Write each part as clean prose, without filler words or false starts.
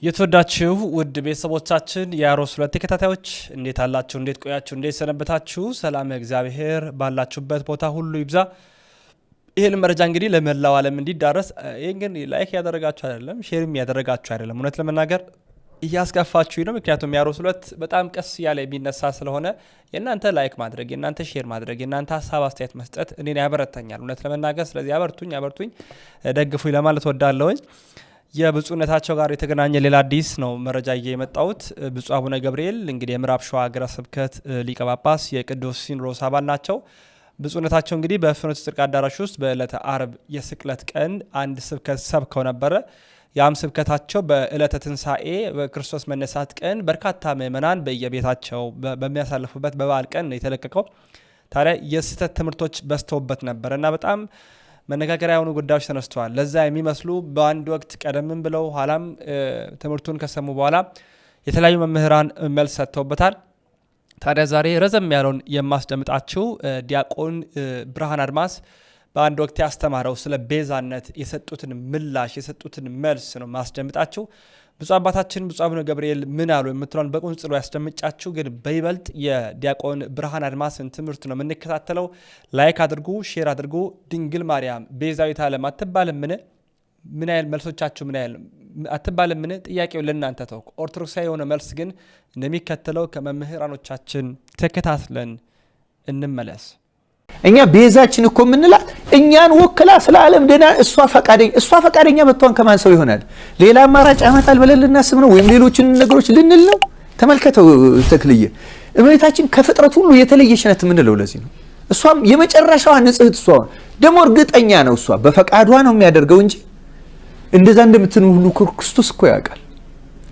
የተወዳችሁ ውድ ቤተሰቦቻችን የአሮስ ሁለት ተከታታዮች እንዴት አላችሁ? እንዴት ቆያችሁ? እንዴት ሰነበታችሁ? ሰላም እግዚአብሔር ባላችሁበት ቦታ ሁሉ ይብዛ። ይሄን መረጃ እንግዲህ ለመላው ዓለም እንዲዳረስ ይሄን ግን ላይክ ያደረጋችሁ አይደለም፣ ሼርም ያደረጋችሁ አይደለም። እውነት ለመናገር እያስከፋችሁ ነው። ምክንያቱም የአሮስ ሁለት በጣም ቀስ ያለ የሚነሳ ስለሆነ የእናንተ ላይክ ማድረግ፣ የእናንተ ሼር ማድረግ፣ የእናንተ ሀሳብ አስተያየት መስጠት እኔን ያበረታኛል እውነት ለመናገር። ስለዚህ ያበርቱኝ ደግፉኝ ለማለት ወዳለሁኝ። የብፁዕነታቸው ጋር የተገናኘ ሌላ አዲስ ነው መረጃ እየመጣውት ብፁዕ አቡነ ገብርኤል እንግዲህ የምዕራብ ሸዋ ሀገረ ስብከት ሊቀ ጳጳስ የቅዱስ ሲኖዶስ አባል ናቸው። ብፁዕነታቸው እንግዲህ በፍኖተ ጽድቅ አዳራሽ ውስጥ በዕለተ አርብ የስቅለት ቀን አንድ ስብከት ሰብከው ነበረ። ያም ስብከታቸው በዕለተ ትንሣኤ በክርስቶስ መነሳት ቀን በርካታ ምእመናን በየቤታቸው በሚያሳልፉበት በበዓል ቀን የተለቀቀው። ታዲያ የስህተት ትምህርቶች በዝተውበት ነበር እና በጣም መነጋገሪያ የሆኑ ጉዳዮች ተነስተዋል። ለዛ የሚመስሉ በአንድ ወቅት ቀደምም ብለው ኋላም ትምህርቱን ከሰሙ በኋላ የተለያዩ መምህራን መልስ ሰጥተውበታል። ታዲያ ዛሬ ረዘም ያለውን የማስደምጣችሁ ዲያቆን ብርሃን አድማስ በአንድ ወቅት ያስተማረው ስለ ቤዛነት የሰጡትን ምላሽ የሰጡትን መልስ ነው ማስደምጣችሁ። ብፁዕ አባታችን ብፁዕ አቡነ ገብርኤል ምን አሉ የምትለውን በቁንጽሎ ያስደምጫችሁ። ግን በይበልጥ የዲያቆን ብርሃን አድማስን ትምህርት ነው የምንከታተለው። ላይክ አድርጉ፣ ሼር አድርጉ። ድንግል ማርያም ቤዛዊት ዓለም አትባልምን? ምን ያህል መልሶቻችሁ ምን ያህል አትባልምን? ጥያቄው ለእናንተ ተውኩ። ኦርቶዶክሳዊ የሆነ መልስ ግን እንደሚከተለው ከመምህራኖቻችን ተከታትለን እንመለስ። እኛ ቤዛችን እኮ ምንላት እኛን ወክላ ስለ ዓለም ደና እሷ ፈቃደኛ መጥቷን ከማን ሰው ይሆናል? ሌላ አማራጭ አመታል ብለን ልናስብ ነው ወይም ሌሎችን ነገሮች ልንል ነው? ተመልከተው ተክልዬ እመቤታችን ከፍጥረት ሁሉ የተለየች ናት የምንለው ለዚህ ነው። እሷም የመጨረሻዋ ንጽሕት እሷ ደግሞ እርግጠኛ ነው እሷ በፈቃዷ ነው የሚያደርገው እንጂ እንደዛ እንደምትኑ ሁሉ ክርስቶስ እኮ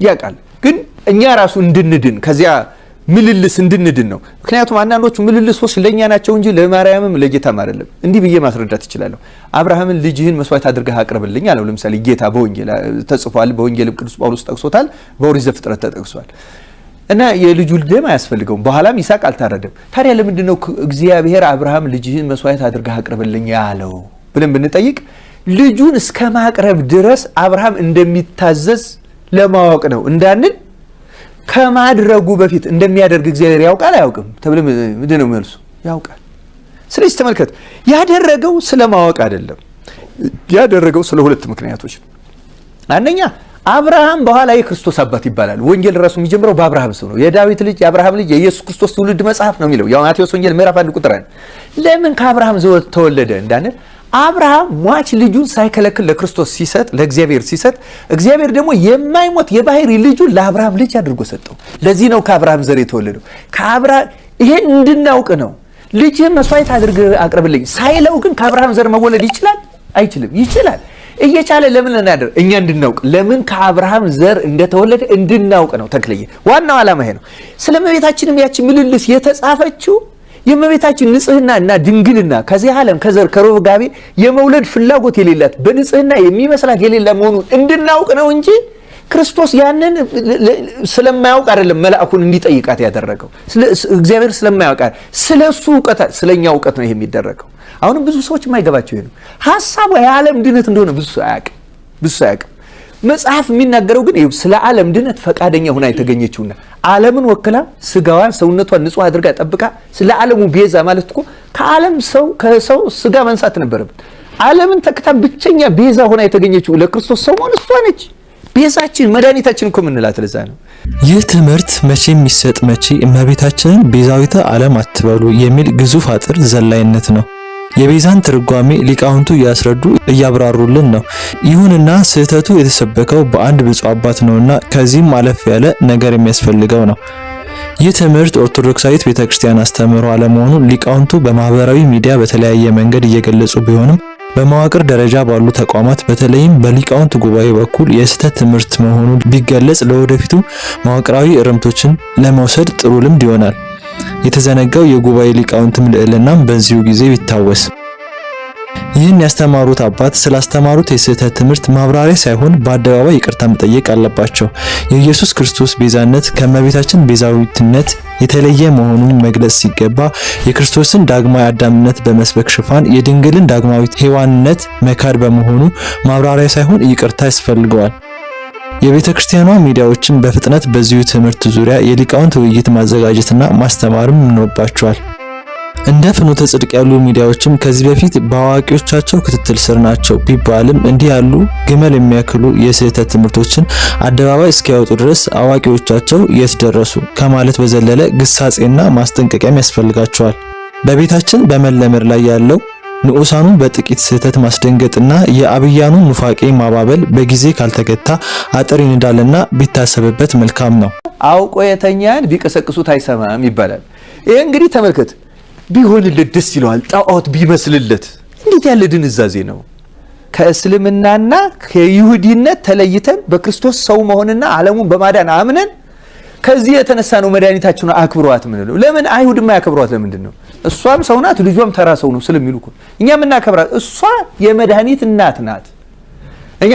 ያውቃል። ግን እኛ ራሱ እንድንድን ከዚያ ምልልስ እንድንድን ነው። ምክንያቱም አንዳንዶቹ ምልልሶች ለኛ ናቸው እንጂ ለማርያምም ለጌታም አይደለም። እንዲህ ብዬ ማስረዳት እችላለሁ። አብርሃምን ልጅህን መስዋዕት አድርገህ አቅርብልኝ አለው። ለምሳሌ ጌታ በወንጌል ተጽፏል። በወንጌልም ቅዱስ ጳውሎስ ጠቅሶታል። በኦሪት ዘፍጥረት ተጠቅሷል። እና የልጁ ደም አያስፈልገውም። በኋላም ይስሐቅ አልታረደም። ታዲያ ለምንድን ነው እግዚአብሔር አብርሃም ልጅህን መስዋዕት አድርገህ አቅርብልኝ ያለው ብለን ብንጠይቅ ልጁን እስከ ማቅረብ ድረስ አብርሃም እንደሚታዘዝ ለማወቅ ነው እንዳንል ከማድረጉ በፊት እንደሚያደርግ እግዚአብሔር ያውቃል አያውቅም ተብለ ምንድነው መልሱ? ያውቃል። ስለዚህ ተመልከት ያደረገው ስለማወቅ አይደለም። ያደረገው ስለ ሁለት ምክንያቶች። አንደኛ አብርሃም በኋላ የክርስቶስ አባት ይባላል። ወንጌል ራሱ የሚጀምረው በአብርሃም ስም ነው። የዳዊት ልጅ የአብርሃም ልጅ የኢየሱስ ክርስቶስ ትውልድ መጽሐፍ ነው የሚለው ያው ማቴዎስ ወንጌል ምዕራፍ 1 ቁጥር 1 ለምን ከአብርሃም ዘር ተወለደ እንዳንል አብርሃም ሟች ልጁን ሳይከለክል ለክርስቶስ ሲሰጥ ለእግዚአብሔር ሲሰጥ እግዚአብሔር ደግሞ የማይሞት የባህሪ ልጁን ለአብርሃም ልጅ አድርጎ ሰጠው። ለዚህ ነው ከአብርሃም ዘር የተወለደው። ከአብርሃም ይሄን እንድናውቅ ነው። ልጅህን መስዋዕት አድርገህ አቅርብልኝ ሳይለው ግን ከአብርሃም ዘር መወለድ ይችላል አይችልም? ይችላል። እየቻለ ለምን እናደር እኛ እንድናውቅ ለምን ከአብርሃም ዘር እንደተወለደ እንድናውቅ ነው። ተክለየ ዋናው ዓላማ ይሄ ነው። ስለመቤታችንም ያቺ ምልልስ የተጻፈችው የመቤታችን ንጽህና እና ድንግልና ከዚህ ዓለም ከዘር ከሩጋቤ የመውለድ ፍላጎት የሌላት በንጽህና የሚመስላት የሌላ መሆኑን እንድናውቅ ነው እንጂ ክርስቶስ ያንን ስለማያውቅ አይደለም መልአኩን እንዲጠይቃት ያደረገው። እግዚአብሔር ስለማያውቅ ስለሱ ዕውቀት ስለኛ ዕውቀት ነው ይሄ የሚደረገው። አሁንም ብዙ ሰዎች የማይገባቸው ይሄ ነው። ሐሳቡ የዓለም ድነት እንደሆነ ብዙ አያውቅም። መጽሐፍ የሚናገረው ግን ስለ ዓለም ድነት ፈቃደኛ ሆና የተገኘችውና ዓለምን ወክላ ስጋዋን ሰውነቷን ንጹህ አድርጋ ጠብቃ ስለ ዓለሙ ቤዛ ማለት እኮ ከዓለም ከሰው ስጋ መንሳት ነበረበት። ዓለምን ተክታ ብቸኛ ቤዛ ሆና የተገኘችው ለክርስቶስ ሰው ሆነ እሷ ነች። ቤዛችን መድኃኒታችን እኮ ምንላት ለዛ ነው። ይህ ትምህርት መቼ የሚሰጥ መቼ እመቤታችንን ቤዛዊተ ዓለም አትበሉ የሚል ግዙፍ አጥር ዘላይነት ነው። የቤዛን ትርጓሜ ሊቃውንቱ እያስረዱ እያብራሩልን ነው። ይሁንና ስህተቱ የተሰበከው በአንድ ብፁዕ አባት ነውና ከዚህም አለፍ ያለ ነገር የሚያስፈልገው ነው። ይህ ትምህርት ኦርቶዶክሳዊት ቤተክርስቲያን አስተምህሮ አለመሆኑ ሊቃውንቱ በማህበራዊ ሚዲያ በተለያየ መንገድ እየገለጹ ቢሆንም በመዋቅር ደረጃ ባሉ ተቋማት በተለይም በሊቃውንት ጉባኤ በኩል የስህተት ትምህርት መሆኑ ቢገለጽ ለወደፊቱ መዋቅራዊ እርምቶችን ለመውሰድ ጥሩ ልምድ ይሆናል። የተዘነጋው የጉባኤ ሊቃውንትም ልዕልናም በዚሁ ጊዜ ቢታወስ። ይህን ያስተማሩት አባት ስላስተማሩት የስህተት ትምህርት ማብራሪያ ሳይሆን በአደባባይ ይቅርታ መጠየቅ አለባቸው። የኢየሱስ ክርስቶስ ቤዛነት ከእመቤታችን ቤዛዊትነት የተለየ መሆኑን መግለጽ ሲገባ የክርስቶስን ዳግማዊ አዳምነት በመስበክ ሽፋን የድንግልን ዳግማዊት ሔዋንነት መካድ በመሆኑ ማብራሪያ ሳይሆን ይቅርታ ያስፈልገዋል። የቤተ ክርስቲያኗ ሚዲያዎችን በፍጥነት በዚሁ ትምህርት ዙሪያ የሊቃውንት ውይይት ማዘጋጀትና ማስተማርም ይኖርባቸዋል። እንደ ፍኖተ ጽድቅ ያሉ ሚዲያዎችም ከዚህ በፊት በአዋቂዎቻቸው ክትትል ስር ናቸው ቢባልም እንዲህ ያሉ ግመል የሚያክሉ የስህተት ትምህርቶችን አደባባይ እስኪያወጡ ድረስ አዋቂዎቻቸው የት ደረሱ ከማለት በዘለለ ግሳጼና ማስጠንቀቂያም ያስፈልጋቸዋል። በቤታችን በመለመድ ላይ ያለው ንዑሳኑን በጥቂት ስህተት ማስደንገጥና የአብያኑን ኑፋቄ ማባበል በጊዜ ካልተገታ አጥር ይንዳልና ቢታሰብበት መልካም ነው። አውቆ የተኛን ቢቀሰቅሱት አይሰማም ይባላል። ይሄ እንግዲህ ተመልከት፣ ቢሆንለት ደስ ይለዋል። ጣዖት ቢመስልለት እንዴት ያለ ድንዛዜ ነው! ከእስልምናና ከይሁዲነት ተለይተን በክርስቶስ ሰው መሆንና ዓለሙን በማዳን አምነን ከዚህ የተነሳ ነው መድኃኒታችን አክብሯት ምን ነው። ለምን አይሁድማ ያከብሯት? ለምንድን ነው? እሷም ሰው ናት፣ ልጇም ተራ ሰው ነው ስለሚሉ እኮ እኛም እናከብራት። እሷ የመድኃኒት እናት ናት። እኛ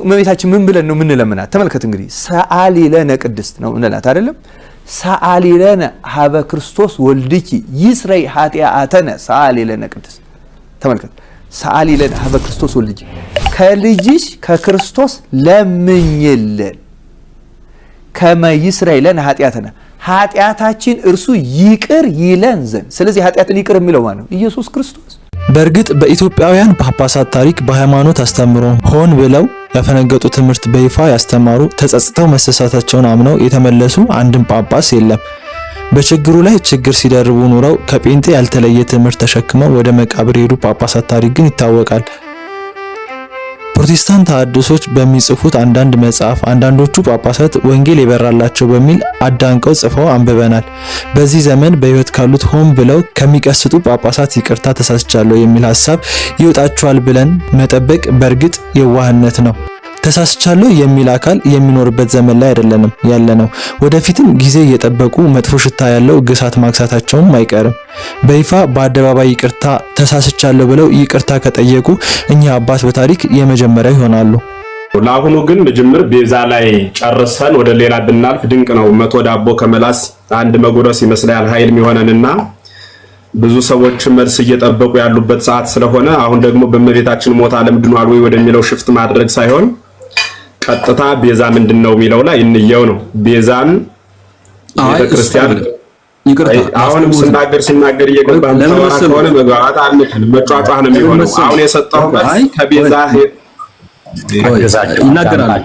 እመቤታችን ምን ብለን ነው የምንለምናት? ተመልከት እንግዲህ ሰአሊ ለነ ቅድስት ነው እንላት አይደለም? ሰአሊ ለነ ሀበ ክርስቶስ ወልድኪ ይስረይ ኃጢአተነ ሰአሊ ለነ ቅድስት። ተመልከት፣ ሰአሊ ለነ ሀበ ክርስቶስ ወልድኪ፣ ከልጅሽ ከክርስቶስ ለምኝልን ከመ ይስረይ ለነ ኃጢአተነ፣ ኃጢአታችን እርሱ ይቅር ይለን ዘንድ። ስለዚህ ኃጢአትን ይቅር የሚለው ማን ነው? ኢየሱስ ክርስቶስ። በእርግጥ በኢትዮጵያውያን ጳጳሳት ታሪክ በሃይማኖት አስተምሮ ሆን ብለው ያፈነገጡ ትምህርት በይፋ ያስተማሩ ተጸጽተው መሰሳታቸውን አምነው የተመለሱ አንድም ጳጳስ የለም። በችግሩ ላይ ችግር ሲደርቡ ኑረው ከጴንጤ ያልተለየ ትምህርት ተሸክመው ወደ መቃብር የሄዱ ጳጳሳት ታሪክ ግን ይታወቃል። ፕሮቴስታንት ተሐድሶች በሚጽፉት አንዳንድ መጽሐፍ አንዳንዶቹ ጳጳሳት ወንጌል የበራላቸው በሚል አዳንቀው ጽፈው አንብበናል። በዚህ ዘመን በሕይወት ካሉት ሆን ብለው ከሚቀስጡ ጳጳሳት ይቅርታ ተሳስቻለሁ የሚል ሐሳብ ይወጣቸዋል ብለን መጠበቅ በእርግጥ የዋህነት ነው። ተሳስቻለሁ የሚል አካል የሚኖርበት ዘመን ላይ አይደለንም ያለነው። ወደፊትም ጊዜ እየጠበቁ መጥፎ ሽታ ያለው ግሳት ማክሳታቸውም አይቀርም። በይፋ በአደባባይ ይቅርታ ተሳስቻለሁ ብለው ይቅርታ ከጠየቁ እኛ አባት በታሪክ የመጀመሪያ ይሆናሉ። ለአሁኑ ግን ጅምር ቤዛ ላይ ጨርሰን ወደ ሌላ ብናልፍ ድንቅ ነው። 100 ዳቦ ከመላስ አንድ መጉረስ ይመስላል ኃይል የሚሆነንና ብዙ ሰዎች መልስ እየጠበቁ ያሉበት ሰዓት ስለሆነ አሁን ደግሞ በእመቤታችን ሞት ዓለም ድኗል ወይ ወደሚለው ሽፍት ማድረግ ሳይሆን ቀጥታ ቤዛ ምንድነው የሚለው ላይ እንየው ነው። ቤዛን ቤተክርስቲያን አሁንም ሲናገር እየገባን ተዋራ ከሆነ መግባባት አንችልም፣ መጫጫህ ነው የሚሆነው። አሁን የሰጠው ከቤዛ ይናገራል።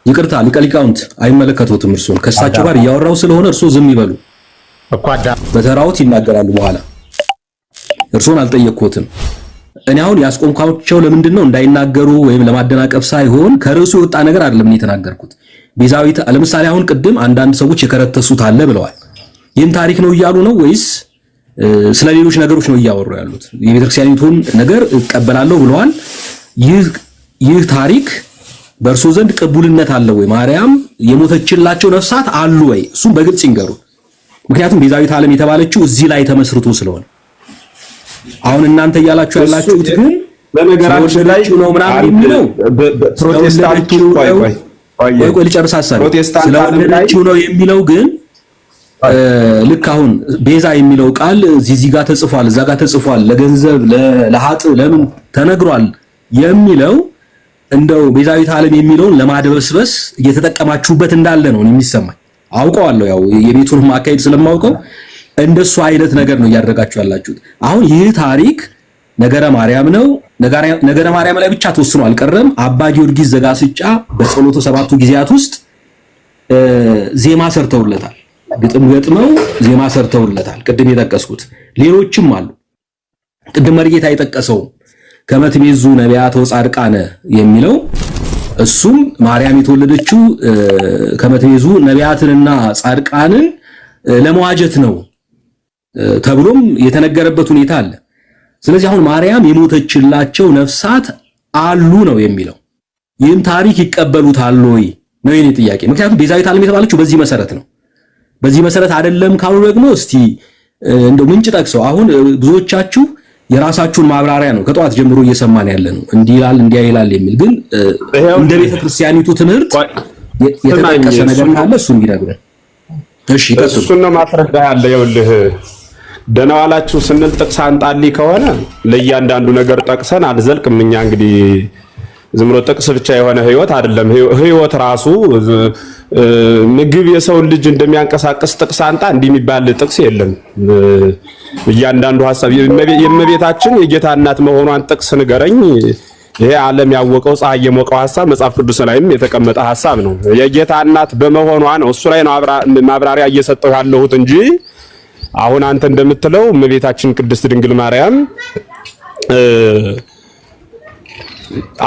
ይቅርታ ሊቃውንት አይመለከቱትም። እርሱን ከእሳቸው ጋር እያወራው ስለሆነ እርሱ ዝም ይበሉ። በተራውት ይናገራሉ። በኋላ እርሱን አልጠየቅኩትም። እኔ አሁን ያስቆምኳቸው ለምንድን ነው እንዳይናገሩ ወይም ለማደናቀፍ ሳይሆን ከርዕሱ የወጣ ነገር አይደለም የተናገርኩት። ቤዛዊት ለምሳሌ አሁን ቅድም አንዳንድ ሰዎች የከረተሱት አለ ብለዋል። ይህን ታሪክ ነው እያሉ ነው ወይስ ስለ ሌሎች ነገሮች ነው እያወሩ ያሉት? የቤተክርስቲያኒቱን ነገር እቀበላለሁ ብለዋል። ይህ ታሪክ በእርሱ ዘንድ ቅቡልነት አለ ወይ? ማርያም የሞተችላቸው ነፍሳት አሉ ወይ? እሱም በግልጽ ይንገሩ። ምክንያቱም ቤዛዊት ዓለም የተባለችው እዚህ ላይ ተመስርቶ ስለሆነ አሁን እናንተ እያላችሁ ያላችሁት ግን በነገራችን ላይ ነው ምናምን የሚለው ፕሮቴስታንቱ ቆይ ልጨርስ ሐሳብ ስለወደደችው ነው የሚለው ግን ልክ አሁን ቤዛ የሚለው ቃል እዚህ ጋር ተጽፏል፣ እዛ ጋር ተጽፏል፣ ለገንዘብ ለኃጥ ለምን ተነግሯል የሚለው እንደው ቤዛዊት ዓለም የሚለውን ለማድበስበስ እየተጠቀማችሁበት እንዳለ ነው የሚሰማኝ። አውቀዋለሁ፣ ያው የቤቱን ማካሄድ ስለማውቀው እንደሱ አይነት ነገር ነው እያደረጋችሁ ያላችሁት። አሁን ይህ ታሪክ ነገረ ማርያም ነው። ነገረ ማርያም ላይ ብቻ ተወስኖ አልቀረም። አባ ጊዮርጊስ ዘጋስጫ በጸሎቱ 7ቱ ጊዜያት ውስጥ ዜማ ሰርተውለታል። ግጥም ገጥመው ዜማ ሰርተውለታል። ቅድም የጠቀስኩት ሌሎችም አሉ። ቅድም መርጌታ የጠቀሰው ከመትቤዙ ነቢያት ወጻድቃነ የሚለው እሱም ማርያም የተወለደችው ከመትቤዙ ነቢያትንና ጻድቃንን ለመዋጀት ነው ተብሎም የተነገረበት ሁኔታ አለ። ስለዚህ አሁን ማርያም የሞተችላቸው ነፍሳት አሉ ነው የሚለው። ይህን ታሪክ ይቀበሉታል ወይ ነው የኔ ጥያቄ። ምክንያቱም ቤዛዊት ዓለም የተባለችው በዚህ መሰረት ነው። በዚህ መሰረት አይደለም ካሉ ደግሞ እስቲ እንደው ምንጭ ጠቅሰው አሁን ብዙዎቻችሁ የራሳችሁን ማብራሪያ ነው ከጧት ጀምሮ እየሰማን ያለ ነው። እንዲህ ይላል እንዲያ ይላል የሚል ግን እንደ ቤተክርስቲያኒቱ ትምህርት የተጠቀሰ ነገር ካለ እሱን ይነግረን። እሺ እሱን ነው ማስረዳ ያለ። ይኸውልህ ደህና ዋላችሁ ስንል ጥቅስ አንጣልኝ ከሆነ ለእያንዳንዱ ነገር ጠቅሰን አልዘልቅም። እኛ እንግዲህ ዝም ብሎ ጥቅስ ብቻ የሆነ ህይወት አይደለም። ህይወት ራሱ ምግብ የሰው ልጅ እንደሚያንቀሳቅስ ጥቅስ አንጣ እንዲህ የሚባል ጥቅስ የለም። እያንዳንዱ ሐሳብ የእመቤታችን የጌታ እናት መሆኗን ጥቅስ ንገረኝ። ይሄ ዓለም ያወቀው ፀሐይ የሞቀው ሐሳብ መጽሐፍ ቅዱስ ላይም የተቀመጠ ሐሳብ ነው። የጌታ እናት በመሆኗ ነው እሱ ላይ ነው ማብራሪያ እየሰጠው ያለሁት እንጂ አሁን አንተ እንደምትለው እመቤታችን ቅድስት ድንግል ማርያም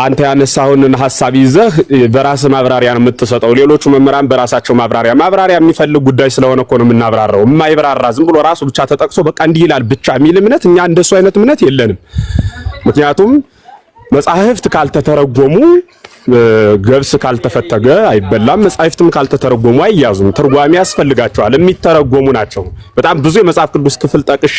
አንተ ያነሳውን ሐሳብ ይዘህ በራስ ማብራሪያ ነው የምትሰጠው። ሌሎቹ መምህራን በራሳቸው ማብራሪያ የሚፈልግ ጉዳይ ስለሆነ እኮ ነው የምናብራራው። የማይብራራ ዝም ብሎ ራሱ ብቻ ተጠቅሶ በቃ እንዲህ ይላል ብቻ የሚል እምነት እኛ እንደሱ አይነት እምነት የለንም። ምክንያቱም መጻሕፍት ካልተተረጎሙ ገብስ ካልተፈተገ አይበላም። መጻሕፍትም ካልተተረጎሙ አይያዙም። ትርጓሜ ያስፈልጋቸዋል። የሚተረጎሙ ናቸው። በጣም ብዙ የመጽሐፍ ቅዱስ ክፍል ጠቅሼ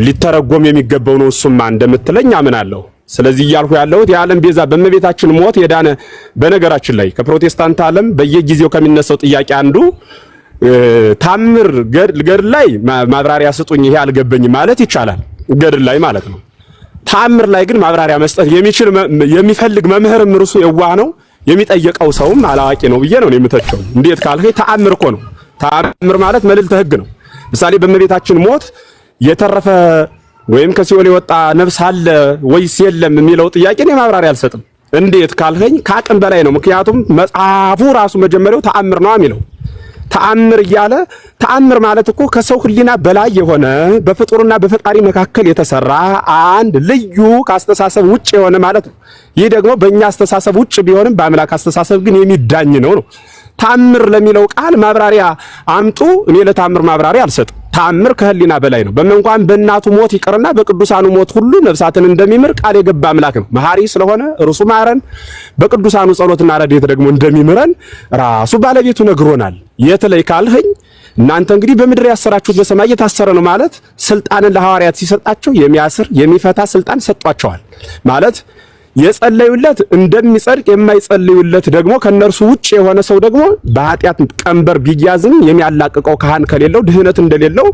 ሊተረጎም የሚገባው ነው እሱማ እንደምትለኝ አምናለሁ። ስለዚህ እያልኩ ያለሁት የዓለም ቤዛ በእመቤታችን ሞት የዳነ በነገራችን ላይ ከፕሮቴስታንት ዓለም በየጊዜው ከሚነሳው ጥያቄ አንዱ ታምር ገድል ላይ ማብራሪያ ስጡኝ ይሄ አልገበኝም ማለት ይቻላል፣ ገድል ላይ ማለት ነው። ታምር ላይ ግን ማብራሪያ መስጠት የሚፈልግ መምህርም እርሱ የዋህ ነው፣ የሚጠየቀው ሰውም አላዋቂ ነው ብዬ ነው የምተቸው። እንዴት ካልከኝ ተአምር እኮ ነው። ተአምር ማለት መልዕልተ ሕግ ነው። ምሳሌ በእመቤታችን ሞት የተረፈ ወይም ከሲኦል የወጣ ነፍስ አለ ወይስ የለም የሚለው ጥያቄ እኔ ማብራሪያ አልሰጥም። እንዴት ካልከኝ ከአቅም በላይ ነው። ምክንያቱም መጽሐፉ ራሱ መጀመሪያው ተአምር ነው የሚለው። ተአምር እያለ ተአምር ማለት እኮ ከሰው ሕሊና በላይ የሆነ በፍጡርና በፈጣሪ መካከል የተሰራ አንድ ልዩ ከአስተሳሰብ ውጭ የሆነ ማለት ነው። ይህ ደግሞ በእኛ አስተሳሰብ ውጭ ቢሆንም በአምላክ አስተሳሰብ ግን የሚዳኝ ነው። ተአምር ለሚለው ቃል ማብራሪያ አምጡ። እኔ ለተአምር ማብራሪያ አልሰጥም። ተአምር ከህሊና በላይ ነው። በመንኳን በእናቱ ሞት ይቅርና በቅዱሳኑ ሞት ሁሉ ነፍሳትን እንደሚምር ቃል የገባ አምላክ ነው። መሐሪ ስለሆነ እርሱ ማረን፣ በቅዱሳኑ ጸሎትና ረድኤት ደግሞ እንደሚምረን ራሱ ባለቤቱ ነግሮናል። የት ላይ ካልኸኝ እናንተ እንግዲህ በምድር ያሰራችሁት በሰማይ የታሰረ ነው ማለት ስልጣንን ለሐዋርያት ሲሰጣቸው የሚያስር የሚፈታ ስልጣን ሰጧቸዋል ማለት የጸለዩለት እንደሚጸድቅ የማይጸልዩለት ደግሞ ከነርሱ ውጭ የሆነ ሰው ደግሞ በኃጢአት ቀንበር ቢያዝም የሚያላቅቀው ካህን ከሌለው ድህነት እንደሌለው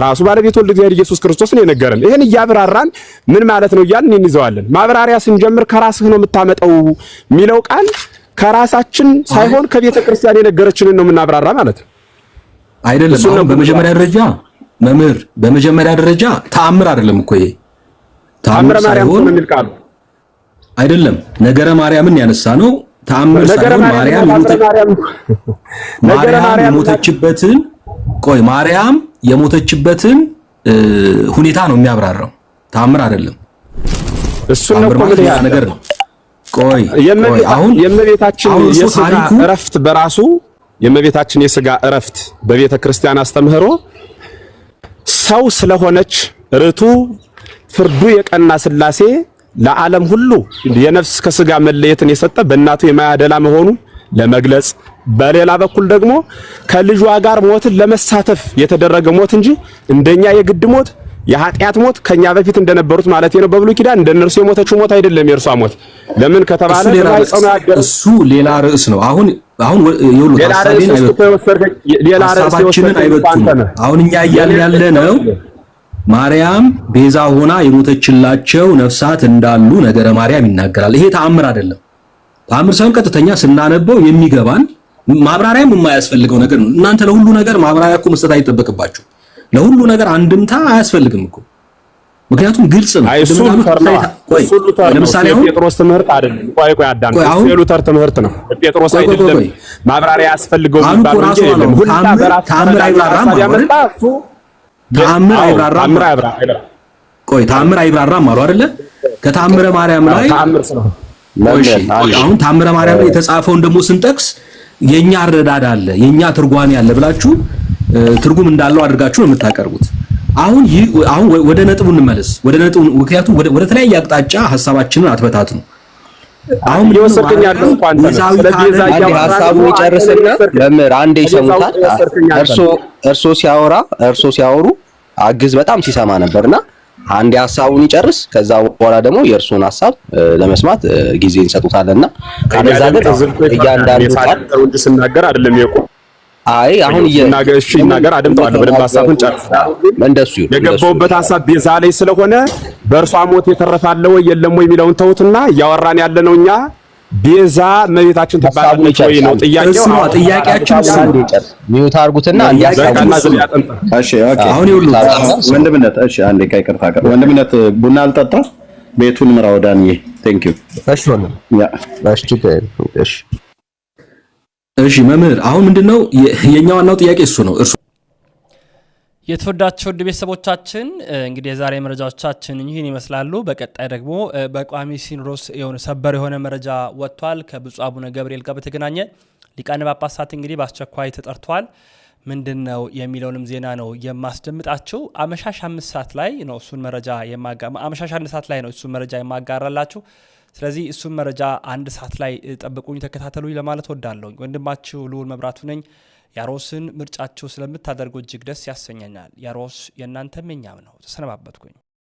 ራሱ ባለቤቱ ወልደ እግዚአብሔር ኢየሱስ ክርስቶስ ነው የነገረን። ይሄን እያብራራን ምን ማለት ነው እያልን እንይዘዋለን። ማብራሪያ ስንጀምር ከራስህ ነው የምታመጣው የሚለው ቃል ከራሳችን ሳይሆን ከቤተ ክርስቲያን የነገረችንን ነው የምናብራራ ማለት ነው አይደለም። አሁን በመጀመሪያ ደረጃ መምህር በመጀመሪያ ደረጃ ተአምር አይደለም እኮ ይሄ ተአምር ሳይሆን የሚል ቃል አይደለም። ነገረ ማርያምን ያነሳ ነው። ተአምር ሳይሆን ማርያም የሞተችበትን ማርያም የሞተችበትን ሁኔታ ነው የሚያብራራው። ተአምር አይደለም። እሱን ነው ያ ነገር ነው። አሁን የእመቤታችን የሥጋ እረፍት በራሱ የእመቤታችን የሥጋ እረፍት በቤተ ክርስቲያን አስተምህሮ ሰው ስለሆነች ርቱ ፍርዱ የቀና ሥላሴ ለዓለም ሁሉ የነፍስ ከሥጋ መለየትን የሰጠ በእናቱ የማያደላ መሆኑ ለመግለጽ፣ በሌላ በኩል ደግሞ ከልጇ ጋር ሞትን ለመሳተፍ የተደረገ ሞት እንጂ እንደኛ የግድ ሞት የኃጢአት ሞት ከኛ በፊት እንደነበሩት ማለት ነው በብሉይ ኪዳን እንደነርሱ የሞተችው ሞት አይደለም የእርሷ ሞት። ለምን ከተባለ እሱ ሌላ ርዕስ ነው። አሁን ሐሳባችንን አይበቱም። አሁን እኛ እያልን ያለ ነው ማርያም ቤዛ ሆና የሞተችላቸው ነፍሳት እንዳሉ ነገረ ማርያም ይናገራል። ይሄ ተአምር አይደለም። ተአምር ሳይሆን ቀጥተኛ ስናነበው የሚገባን ማብራሪያም የማያስፈልገው ነገር ነው። እናንተ ለሁሉ ነገር ማብራሪያ እኮ መስጠት አይጠበቅባችሁ። ለሁሉ ነገር አንድምታ አያስፈልግም እኮ ምክንያቱም ግልጽ ነው። ለምሳሌ ጴጥሮስ ትምህርት አይደለም። ቆይ አዳም የሉተር ትምህርት ነው። ጴጥሮስ አይደለም ማብራሪያ ያስፈልገው የሚባል እንጂ የለም። ሁላ በራሱ ተአምር አይብራራም ማለት ተአምር አይብራራም። ተአምር አይብራራም አሉ አይደለ? ከተአምረ ማርያም ላይ አሁን ተአምረ ማርያም ላይ የተጻፈውን ደግሞ ስንጠቅስ የኛ አረዳድ አለ የኛ ትርጓሜ አለ ብላችሁ ትርጉም እንዳለው አድርጋችሁ ነው የምታቀርቡት። አሁን ወደ ነጥቡ እንመለስ። ወደ ነጥቡ ምክንያቱም ወደ ተለያየ አቅጣጫ ሐሳባችንን አትበታትኑ። አሁን ይወሰከኝ ያለው እንኳን ሐሳቡን ይጨርስና መምህር አንዴ ይሰሙታል። እርሶ ሲያወሩ አግዝ በጣም ሲሰማ ነበርና አንዴ ሐሳቡን ይጨርስ። ከዛ በኋላ ደግሞ የእርሱን ሐሳብ ለመስማት ጊዜ እንሰጡታልና ከዛ ግን እያንዳንዱ ቃል ሲናገር አይደለም የቆ አይ አሁን ይናገር አደምጠዋለሁ። በደንብ ሐሳቡን ጨርስ። እንደሱ የገባውበት ሐሳብ ቤዛ ላይ ስለሆነ በእርሷ ሞት የተረፋለ ወይ የለም ወይ የሚለውን ተውትና እያወራን ያለነው እኛ ቤዛ እመቤታችን ትባላለች ወይ ነው ጥያቄው። ጥያቄያችን ሚዩት አድርጉትና እሺ ኦኬ። አሁን ይሁሉ ወንድምነት እሺ፣ አንዴ ከይቅርታ ጋር ወንድምነት ቡና አልጠጣ ቤቱን ምራው ዳንዬ። ቴንክ ዩ። እሺ ወንድም ያ እሺ እሺ መምህር፣ አሁን ምንድነው የኛ ዋናው ጥያቄ እሱ ነው። እርሱ የተወዳችሁ ውድ ቤተሰቦቻችን እንግዲህ የዛሬ መረጃዎቻችን ይህን ይመስላሉ። በቀጣይ ደግሞ በቋሚ ሲኖዶስ የሆነ ሰበር የሆነ መረጃ ወጥቷል። ከብፁዕ አቡነ ገብርኤል ጋር በተገናኘ ሊቃነ ጳጳሳት እንግዲህ በአስቸኳይ ተጠርቷል። ምንድነው የሚለውንም ዜና ነው የማስደምጣችሁ። አመሻሽ 5 ሰዓት ላይ ነው እሱን መረጃ አመሻሽ 1 ሰዓት ላይ ነው እሱን መረጃ የማጋራላችሁ። ስለዚህ እሱን መረጃ 1 ሰዓት ላይ ጠብቁኝ፣ ተከታተሉኝ ለማለት ወዳለሁ። ወንድማችሁ ልዑል መብራቱ ነኝ። ያሮስን ምርጫችሁ ስለምታደርጉ እጅግ ደስ ያሰኘኛል። ያሮስ የእናንተም የኛም ነው። ተሰነባበትኩኝ።